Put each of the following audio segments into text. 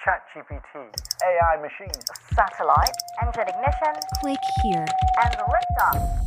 ChatGPT, AI machines, satellite, engine ignition, click here, and liftoff.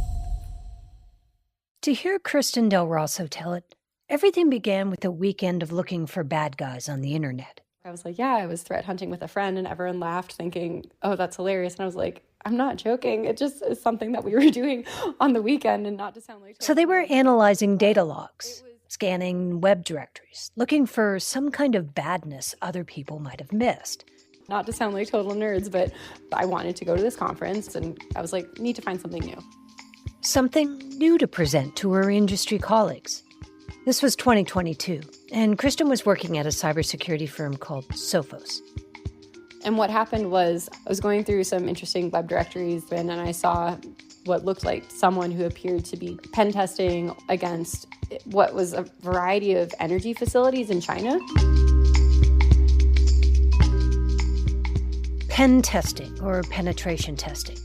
To hear Kristen Del Rosso tell it, everything began with a weekend of looking for bad guys on the internet. I was like, yeah, I was threat hunting with a friend, and everyone laughed thinking, oh, that's hilarious. And I was like, I'm not joking. It just is something that we were doing on the weekend, and not to sound like... So they were analyzing data logs, scanning web directories, looking for some kind of badness other people might have missed. Not to sound like total nerds, but I wanted to go to this conference, and I was like, need to find something new. Something new to present to her industry colleagues. This was 2022, and Kristen was working at a cybersecurity firm called Sophos. And what happened was I was going through some interesting web directories, and then I saw what looked like someone who appeared to be pen testing against what was a variety of energy facilities in China. Pen testing, or penetration testing.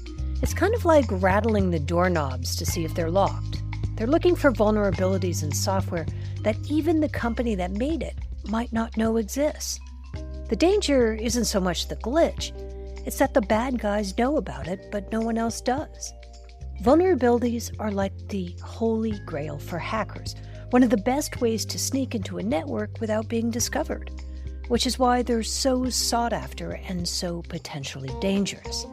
It's kind of like rattling the doorknobs to see if they're locked. They're looking for vulnerabilities in software that even the company that made it might not know exists. The danger isn't so much the glitch, it's that the bad guys know about it, but no one else does. Vulnerabilities are like the holy grail for hackers, one of the best ways to sneak into a network without being discovered, which is why they're so sought after and so potentially dangerous.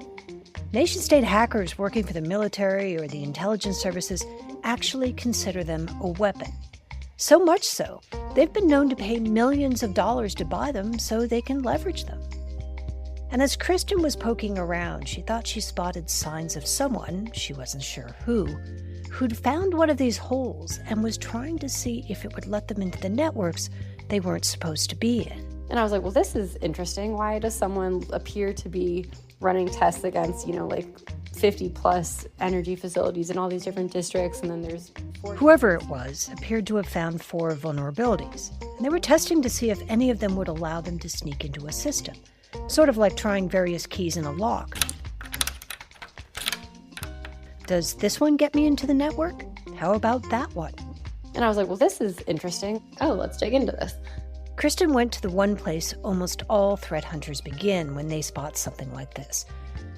Nation-state hackers working for the military or the intelligence services actually consider them a weapon. So much so, they've been known to pay millions of dollars to buy them so they can leverage them. And as Kristen was poking around, she thought she spotted signs of someone, she wasn't sure who'd found one of these holes and was trying to see if it would let them into the networks they weren't supposed to be in. And I was like, well, this is interesting. Why does someone appear to be running tests against, 50 plus energy facilities in all these different districts? And then there's 40. Whoever it was appeared to have found 4 vulnerabilities. And they were testing to see if any of them would allow them to sneak into a system. Sort of like trying various keys in a lock. Does this one get me into the network? How about that one? And I was like, well, this is interesting. Oh, let's dig into this. Kristen went to the one place almost all threat hunters begin when they spot something like this.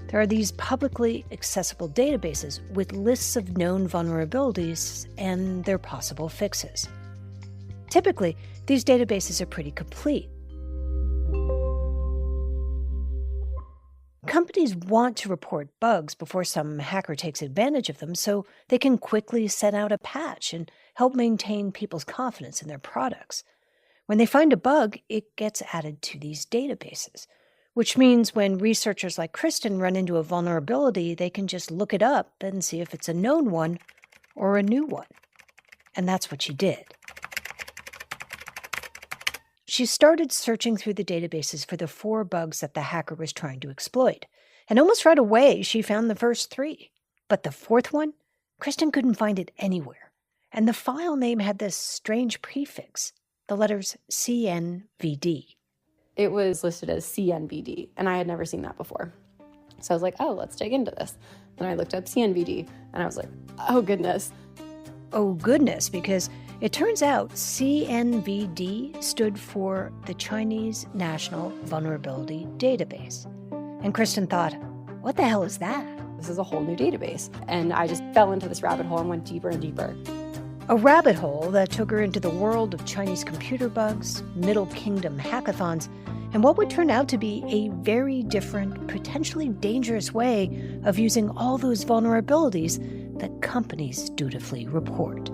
There are these publicly accessible databases with lists of known vulnerabilities and their possible fixes. Typically, these databases are pretty complete. Companies want to report bugs before some hacker takes advantage of them so they can quickly send out a patch and help maintain people's confidence in their products. When they find a bug, it gets added to these databases, which means when researchers like Kristen run into a vulnerability, they can just look it up and see if it's a known one or a new one. And that's what she did. She started searching through the databases for the 4 bugs that the hacker was trying to exploit. And almost right away, she found the first 3. But the 4th one, Kristen couldn't find it anywhere. And the file name had this strange prefix, the letters CNVD. It was listed as CNVD, and I had never seen that before. So I was like, oh, let's dig into this. And I looked up CNVD, and I was like, oh, goodness. Oh, goodness, because it turns out CNVD stood for the Chinese National Vulnerability Database. And Kristen thought, what the hell is that? This is a whole new database. And I just fell into this rabbit hole and went deeper and deeper. A rabbit hole that took her into the world of Chinese computer bugs, Middle Kingdom hackathons, and what would turn out to be a very different, potentially dangerous way of using all those vulnerabilities that companies dutifully report.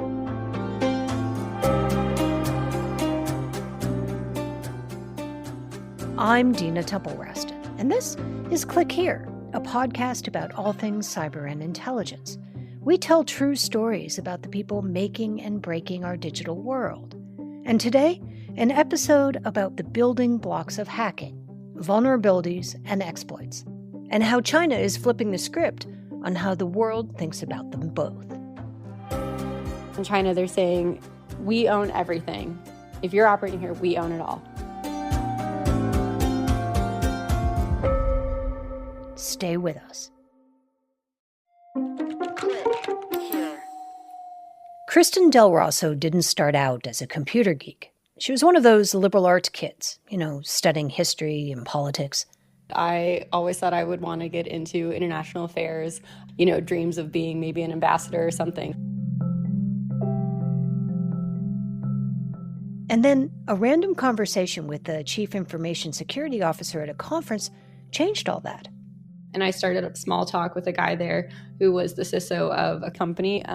I'm Dina Temple-Raston, and this is Click Here, a podcast about all things cyber and intelligence. We tell true stories about the people making and breaking our digital world. And today, an episode about the building blocks of hacking, vulnerabilities, and exploits, and how China is flipping the script on how the world thinks about them both. In China, they're saying, we own everything. If you're operating here, we own it all. Stay with us. Kristen Del Rosso didn't start out as a computer geek. She was one of those liberal arts kids, studying history and politics. I always thought I would want to get into international affairs, dreams of being maybe an ambassador or something. And then a random conversation with the chief information security officer at a conference changed all that. And I started a small talk with a guy there who was the CISO of a company.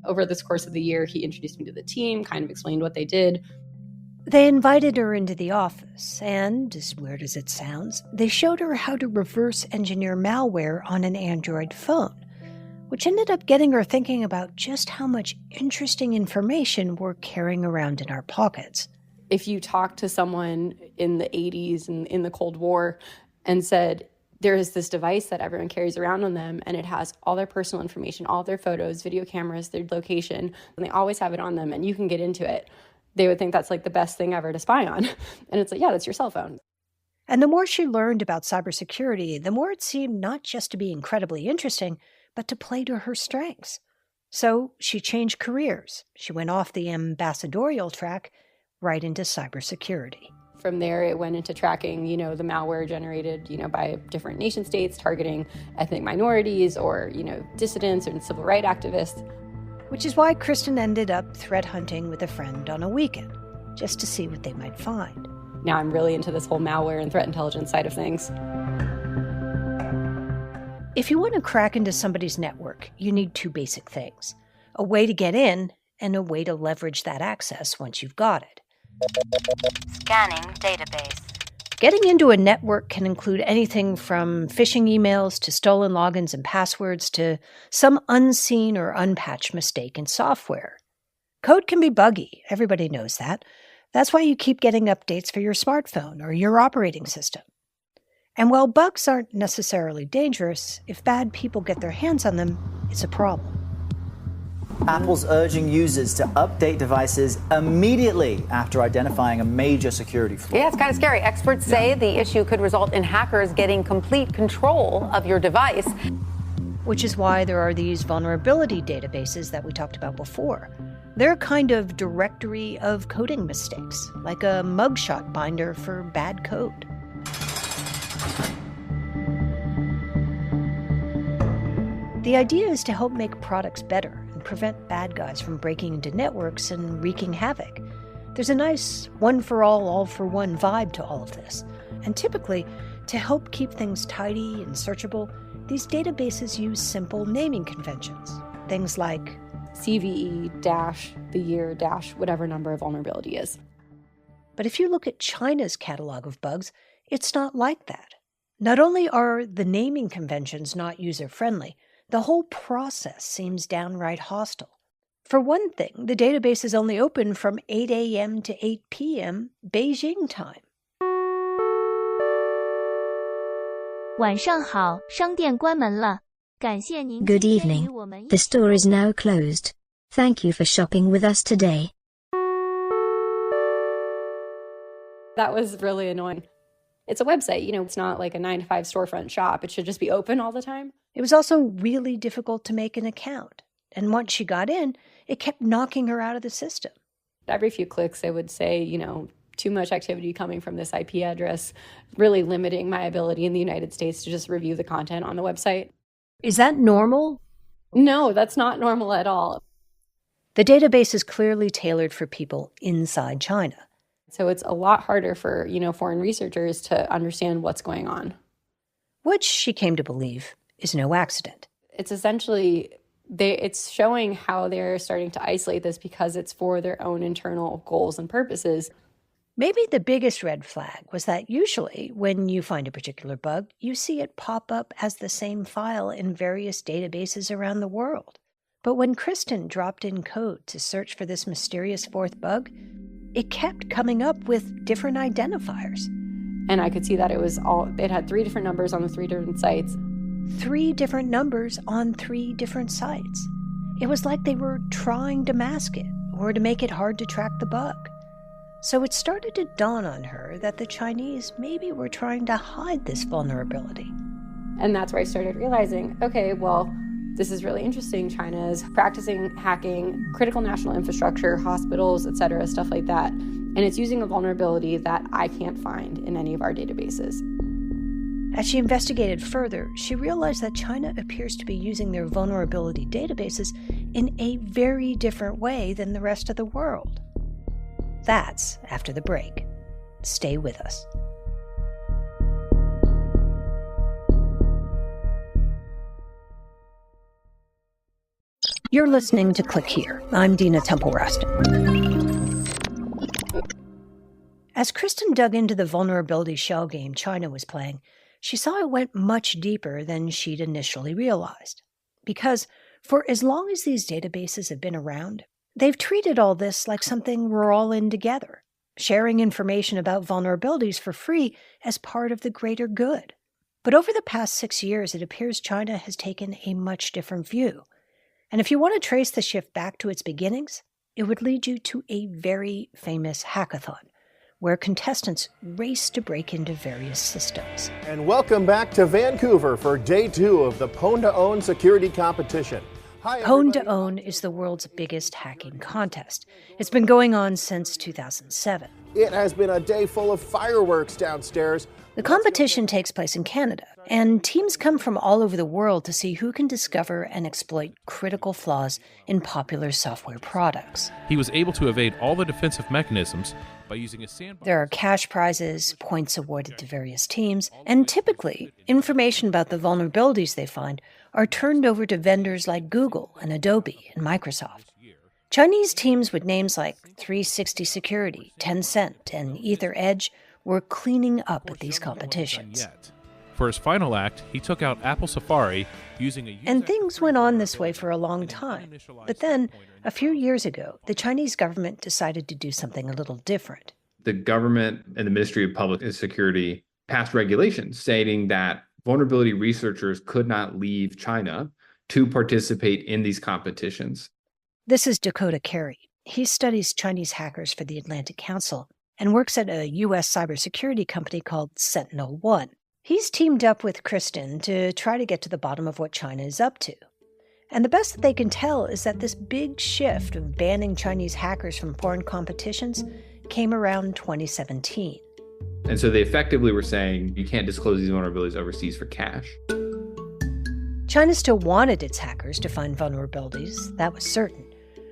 Over this course of the year, he introduced me to the team, kind of explained what they did. They invited her into the office, and, as weird as it sounds, they showed her how to reverse engineer malware on an Android phone, which ended up getting her thinking about just how much interesting information we're carrying around in our pockets. If you talk to someone in the 80s and in the Cold War and said, there is this device that everyone carries around on them, and it has all their personal information, all their photos, video cameras, their location, and they always have it on them, and you can get into it, they would think that's like the best thing ever to spy on. And it's like, yeah, that's your cell phone. And the more she learned about cybersecurity, the more it seemed not just to be incredibly interesting, but to play to her strengths. So she changed careers. She went off the ambassadorial track right into cybersecurity. From there, it went into tracking, the malware generated, by different nation states, targeting ethnic minorities or, dissidents and civil rights activists. Which is why Kristen ended up threat hunting with a friend on a weekend, just to see what they might find. Now I'm really into this whole malware and threat intelligence side of things. If you want to crack into somebody's network, you need two basic things: a way to get in and a way to leverage that access once you've got it. Scanning database. Getting into a network can include anything from phishing emails to stolen logins and passwords to some unseen or unpatched mistake in software. Code can be buggy. Everybody knows that. That's why you keep getting updates for your smartphone or your operating system. And while bugs aren't necessarily dangerous, if bad people get their hands on them, it's a problem. Apple's urging users to update devices immediately after identifying a major security flaw. Yeah, it's kind of scary. Experts say the issue could result in hackers getting complete control of your device. Which is why there are these vulnerability databases that we talked about before. They're a kind of directory of coding mistakes, like a mugshot binder for bad code. The idea is to help make products better and prevent bad guys from breaking into networks and wreaking havoc. There's a nice one-for-all, all-for-one vibe to all of this. And typically, to help keep things tidy and searchable, these databases use simple naming conventions. Things like CVE - the year - whatever number of vulnerability is. But if you look at China's catalog of bugs, it's not like that. Not only are the naming conventions not user-friendly, the whole process seems downright hostile. For one thing, the database is only open from 8 a.m. to 8 p.m. Beijing time. 晚上好，商店关门了。感谢您 Good 今天 evening. 与我们 The store is now closed. Thank you for shopping with us today. That was really annoying. It's a website, it's not like a 9-to-5 storefront shop. It should just be open all the time. It was also really difficult to make an account. And once she got in, it kept knocking her out of the system. Every few clicks, it would say, too much activity coming from this IP address, really limiting my ability in the United States to just review the content on the website. Is that normal? No, that's not normal at all. The database is clearly tailored for people inside China. So it's a lot harder for, foreign researchers to understand what's going on. Which she came to believe is no accident. It's essentially, it's showing how they're starting to isolate this because it's for their own internal goals and purposes. Maybe the biggest red flag was that usually when you find a particular bug, you see it pop up as the same file in various databases around the world. But when Kristen dropped in code to search for this mysterious fourth bug, it kept coming up with different identifiers. And I could see that it had 3 different numbers on the 3 different sites. 3 different numbers on 3 different sites. It was like they were trying to mask it or to make it hard to track the bug. So it started to dawn on her that the Chinese maybe were trying to hide this vulnerability. And that's where I started realizing, okay, well, This is really interesting. China is practicing hacking critical national infrastructure, hospitals, et cetera, stuff like that. And it's using a vulnerability that I can't find in any of our databases. As she investigated further, she realized that China appears to be using their vulnerability databases in a very different way than the rest of the world. That's after the break. Stay with us. You're listening to Click Here. I'm Dina Temple-Raston. As Kristen dug into the vulnerability shell game China was playing, she saw it went much deeper than she'd initially realized. Because for as long as these databases have been around, they've treated all this like something we're all in together, sharing information about vulnerabilities for free as part of the greater good. But over the past 6 years, it appears China has taken a much different view. And if you want to trace the shift back to its beginnings, it would lead you to a very famous hackathon, where contestants race to break into various systems. And welcome back to Vancouver for day 2 of the Pwn to Own security competition. Hi, Pwn to Own is the world's biggest hacking contest. It's been going on since 2007. It has been a day full of fireworks downstairs. The competition takes place in Canada, and teams come from all over the world to see who can discover and exploit critical flaws in popular software products. He was able to evade all the defensive mechanisms by using a sandbox. There are cash prizes, points awarded to various teams, and typically, information about the vulnerabilities they find are turned over to vendors like Google and Adobe and Microsoft. Chinese teams with names like 360 Security, Tencent, and Ether Edge were cleaning up at these competitions. For his final act, he took out Apple Safari using a... And things went on this way for a long time. But then, a few years ago, the Chinese government decided to do something a little different. The government and the Ministry of Public Security passed regulations stating that vulnerability researchers could not leave China to participate in these competitions. This is Dakota Carey. He studies Chinese hackers for the Atlantic Council and works at a U.S. cybersecurity company called Sentinel-1. He's teamed up with Kristen to try to get to the bottom of what China is up to. And the best that they can tell is that this big shift of banning Chinese hackers from foreign competitions came around 2017. And so they effectively were saying, you can't disclose these vulnerabilities overseas for cash. China still wanted its hackers to find vulnerabilities, that was certain.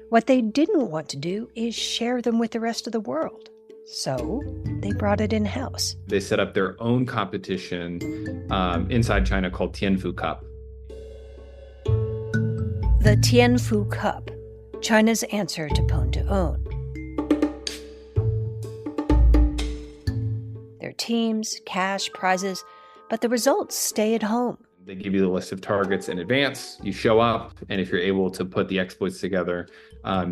What they didn't want to do is share them with the rest of the world. So they brought it in-house. They set up their own competition inside China called Tianfu Cup. The Tianfu Cup, China's answer to Pwn to Own. Their teams, cash, prizes, but the results stay at home. They give you the list of targets in advance. You show up, and if you're able to put the exploits together,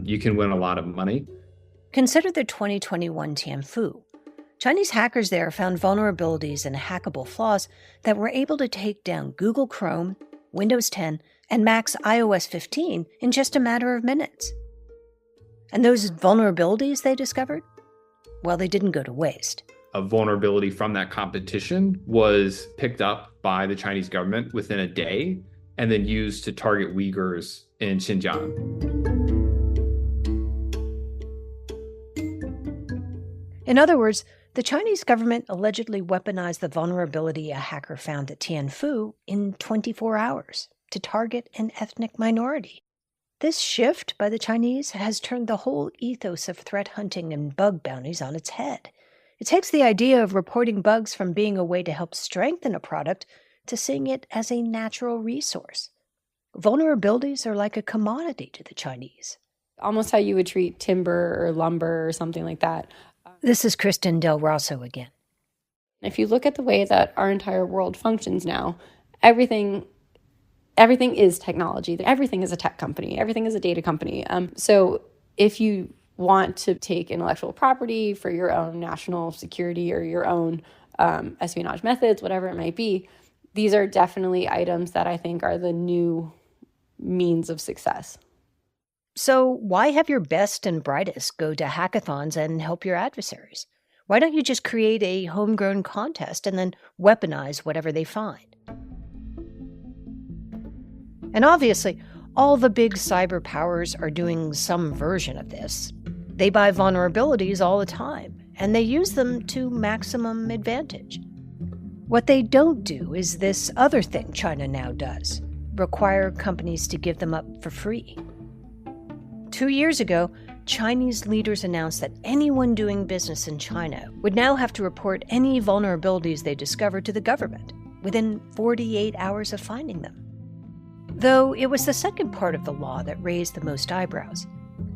you can win a lot of money. Consider the 2021 Tianfu. Chinese hackers there found vulnerabilities and hackable flaws that were able to take down Google Chrome, Windows 10, and Mac's iOS 15 in just a matter of minutes. And those vulnerabilities they discovered? Well, they didn't go to waste. A vulnerability from that competition was picked up by the Chinese government within a day and then used to target Uyghurs in Xinjiang. In other words, the Chinese government allegedly weaponized the vulnerability a hacker found at Tianfu in 24 hours to target an ethnic minority. This shift by the Chinese has turned the whole ethos of threat hunting and bug bounties on its head. It takes the idea of reporting bugs from being a way to help strengthen a product to seeing it as a natural resource. Vulnerabilities are like a commodity to the Chinese. Almost how you would treat timber or lumber or something like that. This is Kristen Del Rosso again. If you look at the way that our entire world functions now, everything is technology. Everything is a tech company. Everything is a data company. So if you want to take intellectual property for your own national security or your own espionage methods, whatever it might be, these are definitely items that I think are the new means of success. So why have your best and brightest go to hackathons and help your adversaries? Why don't you just create a homegrown contest and then weaponize whatever they find? And obviously, all the big cyber powers are doing some version of this. They buy vulnerabilities all the time, and they use them to maximum advantage. What they don't do is this other thing China now does, require companies to give them up for free. 2 years ago, Chinese leaders announced that anyone doing business in China would now have to report any vulnerabilities they discovered to the government within 48 hours of finding them. Though it was the second part of the law that raised the most eyebrows.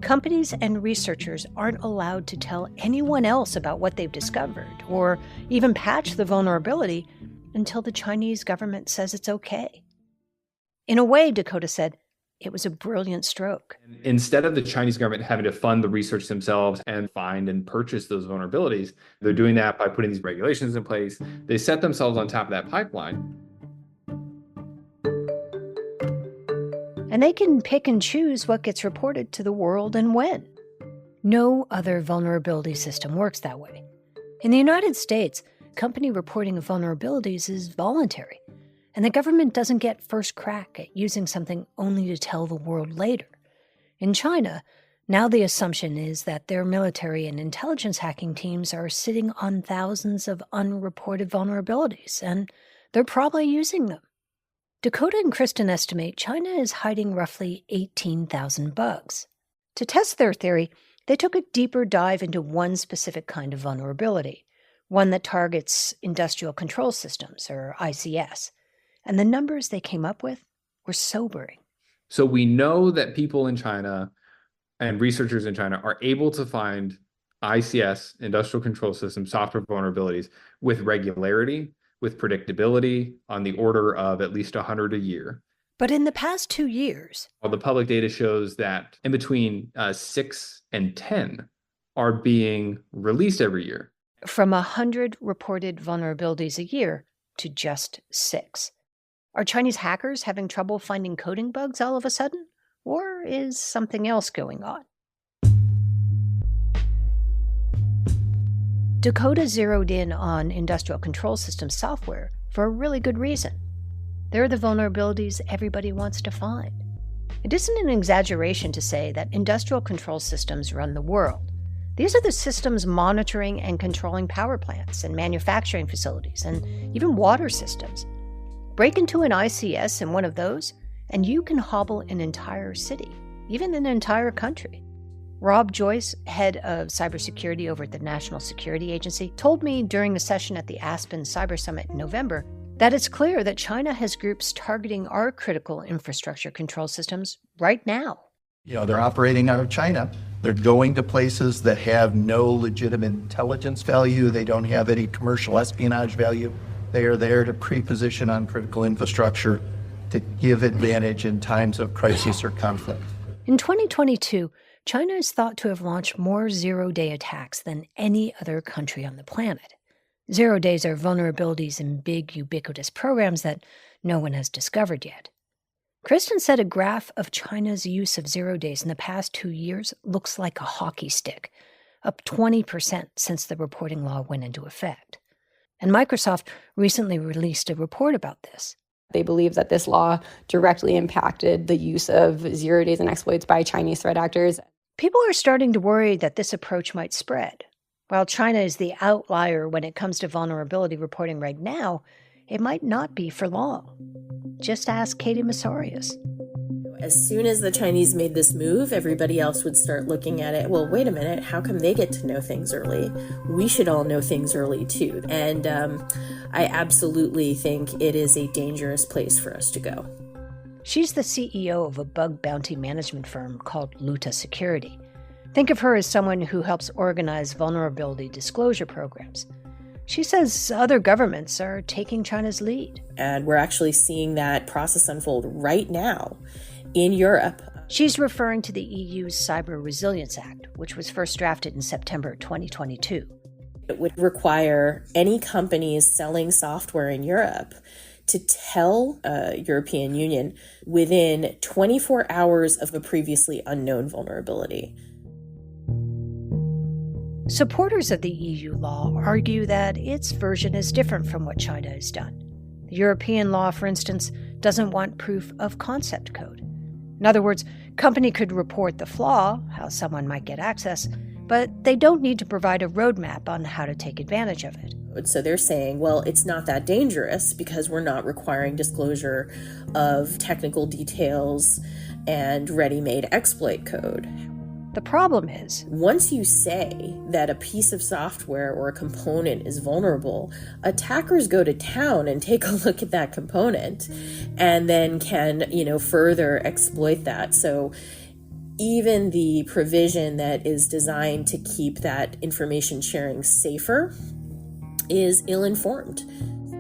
Companies and researchers aren't allowed to tell anyone else about what they've discovered or even patch the vulnerability until the Chinese government says it's okay. In a way, Dakota said, it was a brilliant stroke. Instead of the Chinese government having to fund the research themselves and find and purchase those vulnerabilities, they're doing that by putting these regulations in place. They set themselves on top of that pipeline. And they can pick and choose what gets reported to the world and when. No other vulnerability system works that way. In the United States, company reporting of vulnerabilities is voluntary, and the government doesn't get first crack at using something only to tell the world later. In China, now the assumption is that their military and intelligence hacking teams are sitting on thousands of unreported vulnerabilities, and they're probably using them. Dakota and Kristen estimate China is hiding roughly 18,000 bugs. To test their theory, they took a deeper dive into one specific kind of vulnerability, one that targets industrial control systems, or ICS. And the numbers they came up with were sobering. So we know that people in China and researchers in China are able to find ICS, industrial control system, software vulnerabilities with regularity, with predictability, on the order of at least 100 a year. But in the past 2 years, the public data shows that in between 6 and 10 are being released every year. From 100 reported vulnerabilities a year to just 6. Are Chinese hackers having trouble finding coding bugs all of a sudden? Or is something else going on? Dakota zeroed in on industrial control system software for a really good reason. They're the vulnerabilities everybody wants to find. It isn't an exaggeration to say that industrial control systems run the world. These are the systems monitoring and controlling power plants and manufacturing facilities and even water systems. Break into an ICS in one of those, and you can hobble an entire city, even an entire country. Rob Joyce, head of cybersecurity over at the National Security Agency, told me during a session at the Aspen Cyber Summit in November that it's clear that China has groups targeting our critical infrastructure control systems right now. They're operating out of China. They're going to places that have no legitimate intelligence value. They don't have any commercial espionage value. They are there to pre-position on critical infrastructure to give advantage in times of crisis or conflict. In 2022, China is thought to have launched more zero-day attacks than any other country on the planet. Zero days are vulnerabilities in big, ubiquitous programs that no one has discovered yet. Kristen said a graph of China's use of zero days in the past 2 years looks like a hockey stick, up 20% since the reporting law went into effect. And Microsoft recently released a report about this. They believe that this law directly impacted the use of 0 days and exploits by Chinese threat actors. People are starting to worry that this approach might spread. While China is the outlier when it comes to vulnerability reporting right now, it might not be for long. Just ask Katie Masarius. As soon as the Chinese made this move, everybody else would start looking at it. Well, wait a minute, how come they get to know things early? We should all know things early too. And I absolutely think it is a dangerous place for us to go. She's the CEO of a bug bounty management firm called Luta Security. Think of her as someone who helps organize vulnerability disclosure programs. She says other governments are taking China's lead. And we're actually seeing that process unfold right now in Europe. She's referring to the EU's Cyber Resilience Act, which was first drafted in September 2022. It would require any companies selling software in Europe to tell European Union within 24 hours of a previously unknown vulnerability. Supporters of the EU law argue that its version is different from what China has done. The European law, for instance, doesn't want proof of concept code. In other words, company could report the flaw, how someone might get access, but they don't need to provide a roadmap on how to take advantage of it. So they're saying, well, it's not that dangerous because we're not requiring disclosure of technical details and ready-made exploit code. The problem is, once you say that a piece of software or a component is vulnerable, attackers go to town and take a look at that component and then can, further exploit that. So even the provision that is designed to keep that information sharing safer is ill-informed.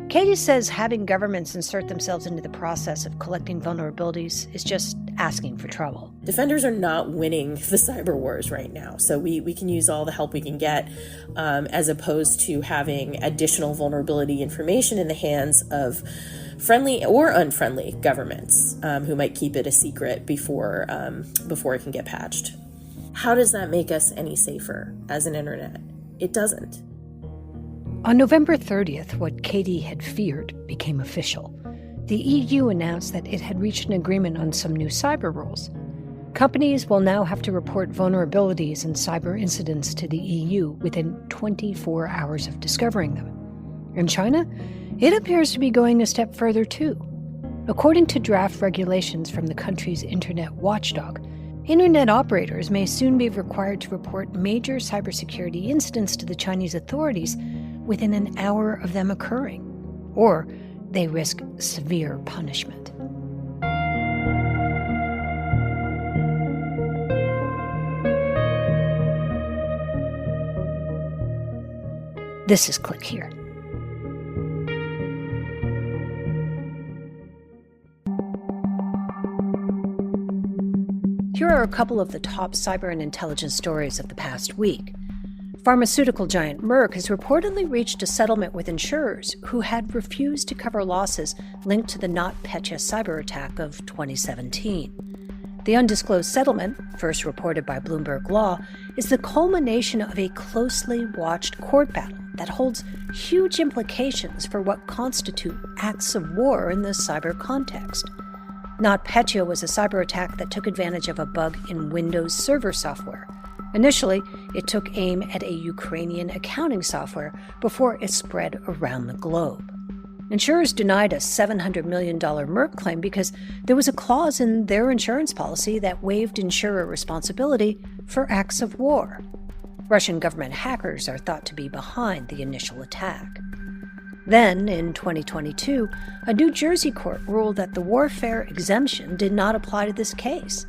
Katie says having governments insert themselves into the process of collecting vulnerabilities is just asking for trouble. Defenders are not winning the cyber wars right now, so we can use all the help we can get as opposed to having additional vulnerability information in the hands of friendly or unfriendly governments who might keep it a secret before it can get patched. How does that make us any safer as an internet? It doesn't. On November 30th, what Katie had feared became official. The EU announced that it had reached an agreement on some new cyber rules. Companies will now have to report vulnerabilities and cyber incidents to the EU within 24 hours of discovering them. In China, it appears to be going a step further too. According to draft regulations from the country's internet watchdog, internet operators may soon be required to report major cybersecurity incidents to the Chinese authorities within an hour of them occurring, or they risk severe punishment. This is Click Here. Here are a couple of the top cyber and intelligence stories of the past week. Pharmaceutical giant Merck has reportedly reached a settlement with insurers who had refused to cover losses linked to the NotPetya cyber attack of 2017. The undisclosed settlement, first reported by Bloomberg Law, is the culmination of a closely watched court battle that holds huge implications for what constitute acts of war in the cyber context. NotPetya was a cyber attack that took advantage of a bug in Windows Server software. Initially, it took aim at a Ukrainian accounting software before it spread around the globe. Insurers denied a $700 million Merck claim because there was a clause in their insurance policy that waived insurer responsibility for acts of war. Russian government hackers are thought to be behind the initial attack. Then, in 2022, a New Jersey court ruled that the warfare exemption did not apply to this case,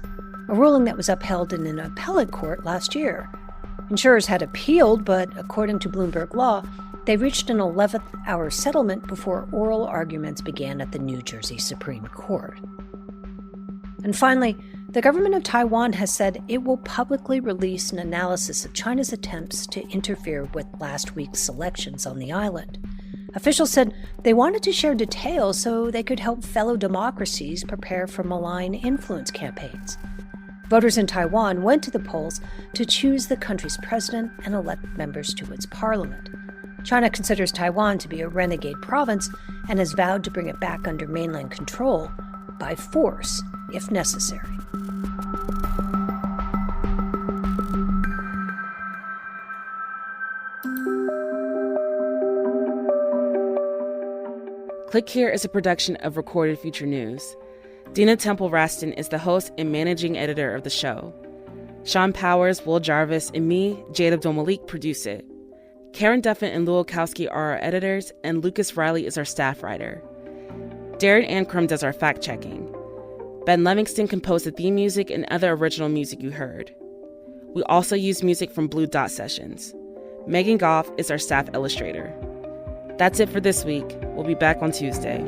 a ruling that was upheld in an appellate court last year. Insurers had appealed, but according to Bloomberg Law, they reached an 11th-hour settlement before oral arguments began at the New Jersey Supreme Court. And finally, the government of Taiwan has said it will publicly release an analysis of China's attempts to interfere with last week's elections on the island. Officials said they wanted to share details so they could help fellow democracies prepare for malign influence campaigns. Voters in Taiwan went to the polls to choose the country's president and elect members to its parliament. China considers Taiwan to be a renegade province and has vowed to bring it back under mainland control by force, if necessary. Click Here is a production of Recorded Future News. Dina Temple-Raston is the host and managing editor of the show. Sean Powers, Will Jarvis, and me, Jade Abdul-Malik, produce it. Karen Duffin and Lou Olkowski are our editors, and Lucas Riley is our staff writer. Darren Ankrum does our fact-checking. Ben Livingston composed the theme music and other original music you heard. We also use music from Blue Dot Sessions. Megan Goff is our staff illustrator. That's it for this week. We'll be back on Tuesday.